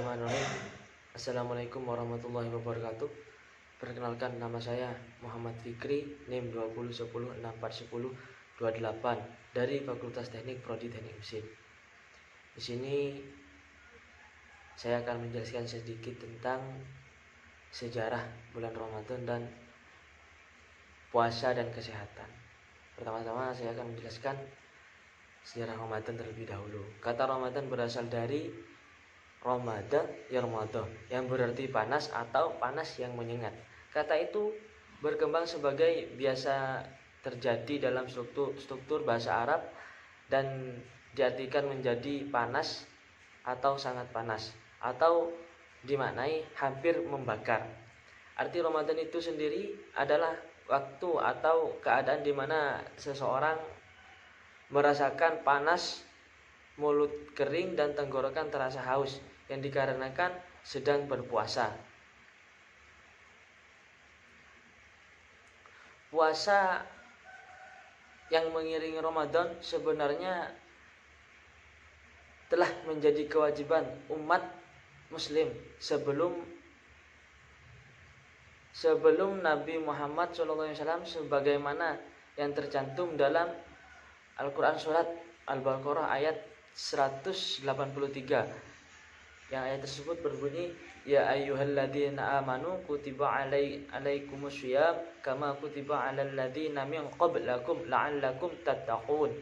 Bismillahirrahmanirrahim. Assalamualaikum warahmatullahi wabarakatuh. Perkenalkan, nama saya Muhammad Fikri, NIM 2010641028 dari Fakultas Teknik Prodi Teknik Mesin. Di sini saya akan menjelaskan sedikit tentang sejarah bulan Ramadan dan puasa dan kesehatan. Pertama-tama saya akan menjelaskan sejarah Ramadan terlebih dahulu. Kata Ramadan berasal dari Ramada yarmada, yang berarti panas atau panas yang menyengat. Kata itu berkembang sebagai biasa terjadi dalam struktur bahasa Arab dan diartikan menjadi panas atau sangat panas, atau dimaknai hampir membakar. Arti Ramadan itu sendiri adalah waktu atau keadaan di mana seseorang merasakan panas, mulut kering dan tenggorokan terasa haus yang dikarenakan sedang berpuasa. Puasa yang mengiringi Ramadan sebenarnya telah menjadi kewajiban umat muslim sebelum Nabi Muhammad SAW, sebagaimana yang tercantum dalam Al-Quran surat Al-Baqarah ayat 183, yang ayat tersebut berbunyi, ya ayyuhalladzina amanu kutiba alaikumussyiyam kama kutiba alal ladzina min qablakum la'allakum tattaqun.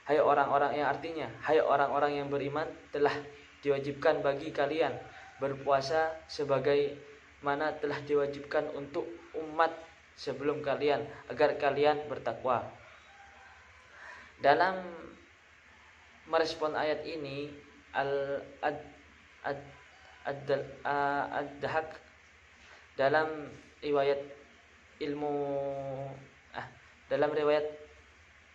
Hai orang-orang, yang artinya hai orang-orang yang beriman, telah diwajibkan bagi kalian berpuasa sebagaimana telah diwajibkan untuk umat sebelum kalian, agar kalian bertakwa. Dalam merespon ayat ini, Ad-Dahak dalam riwayat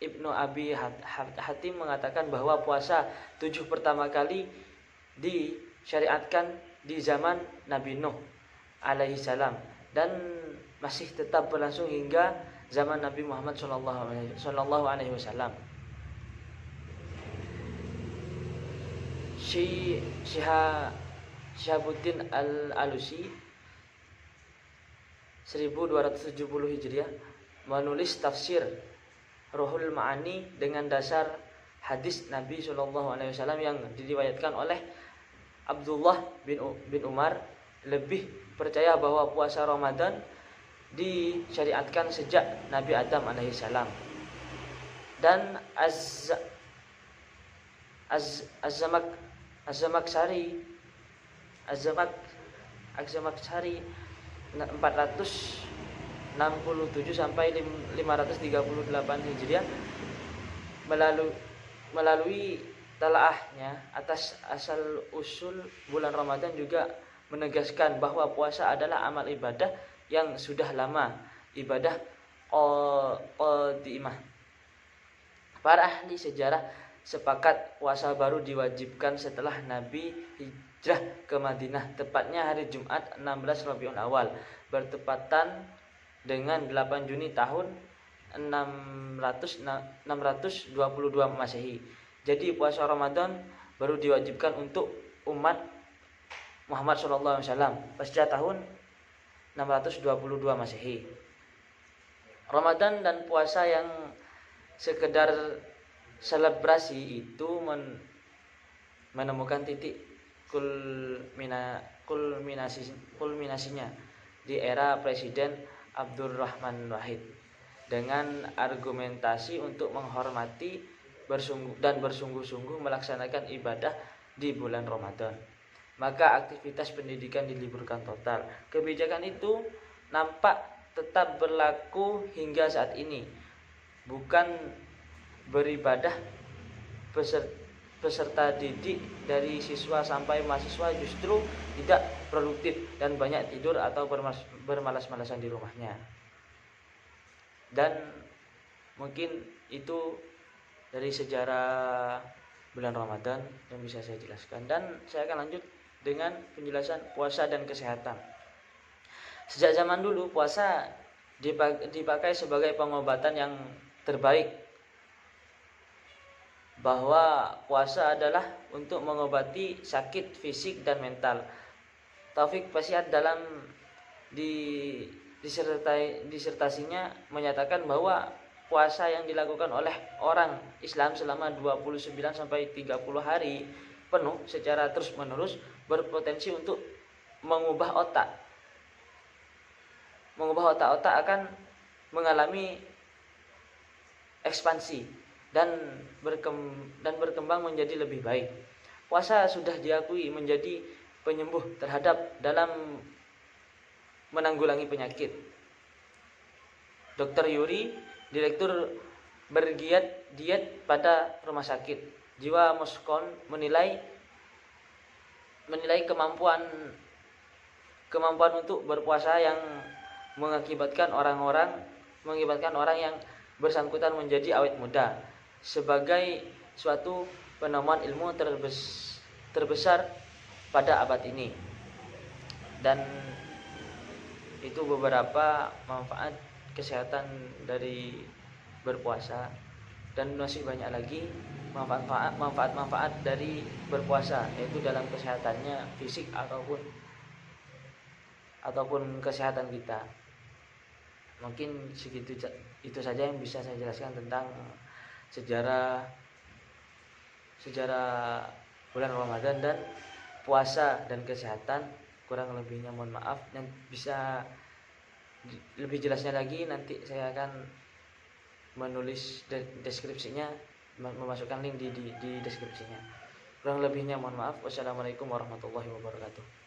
Ibnu Abi Hatim mengatakan bahwa puasa 7 pertama kali disyariatkan di zaman Nabi Nuh alaihi salam dan masih tetap berlangsung hingga zaman Nabi Muhammad sallallahu alaihi wasallam. Syihabuddin Al-Alusi 1270 Hijriah menulis tafsir Ruhul Ma'ani dengan dasar hadis Nabi SAW yang diriwayatkan oleh Abdullah bin Umar, lebih percaya bahwa puasa Ramadan disyariatkan sejak Nabi Adam alaihissalam. Dan Az-Zamakhsyari 467 sampai 538 Hijriah melalui talaahnya atas asal usul bulan Ramadan juga menegaskan bahwa puasa adalah amal ibadah yang sudah lama, ibadah qadimah. Para ahli sejarah sepakat puasa baru diwajibkan setelah Nabi hijrah ke Madinah, tepatnya hari Jumat 16 Rabiul Awal, bertepatan dengan 8 Juni tahun 622 Masehi. Jadi puasa Ramadan baru diwajibkan untuk umat Muhammad SAW pasca tahun 622 Masehi. Ramadan dan puasa yang sekedar selebrasi itu menemukan titik kulminasinya di era Presiden Abdurrahman Wahid dengan argumentasi untuk menghormati bersungguh-sungguh melaksanakan ibadah di bulan Ramadan. Maka aktivitas pendidikan diliburkan total. Kebijakan itu nampak tetap berlaku hingga saat ini. Bukan beribadah peserta didik dari siswa sampai mahasiswa justru tidak produktif dan banyak tidur atau bermalas-malasan di rumahnya. Dan mungkin itu dari sejarah bulan Ramadan yang bisa saya jelaskan, dan saya akan lanjut dengan penjelasan puasa dan kesehatan. Sejak zaman dulu puasa dipakai sebagai pengobatan yang terbaik bahwa puasa adalah untuk mengobati sakit fisik dan mental. Taufik Pashiad dalam disertasinya menyatakan bahwa puasa yang dilakukan oleh orang Islam selama 29 sampai 30 hari penuh secara terus-menerus berpotensi untuk mengubah otak. Otak akan mengalami ekspansi dan berkembang menjadi lebih baik. Puasa sudah diakui menjadi penyembuh terhadap dalam menanggulangi penyakit. Dr. Yuri, direktur bergiat diet pada rumah sakit jiwa Moskon, menilai kemampuan untuk berpuasa yang mengakibatkan orang yang bersangkutan menjadi awet muda sebagai suatu penemuan ilmu terbesar pada abad ini. Dan itu beberapa manfaat kesehatan dari berpuasa, dan masih banyak lagi manfaat dari berpuasa, yaitu dalam kesehatannya fisik ataupun kesehatan kita. Mungkin itu saja yang bisa saya jelaskan tentang sejarah bulan Ramadan dan puasa dan kesehatan. Kurang lebihnya mohon maaf, dan bisa lebih jelasnya lagi nanti saya akan menulis deskripsinya, memasukkan link di deskripsinya. Kurang lebihnya mohon maaf. Wassalamualaikum warahmatullahi wabarakatuh.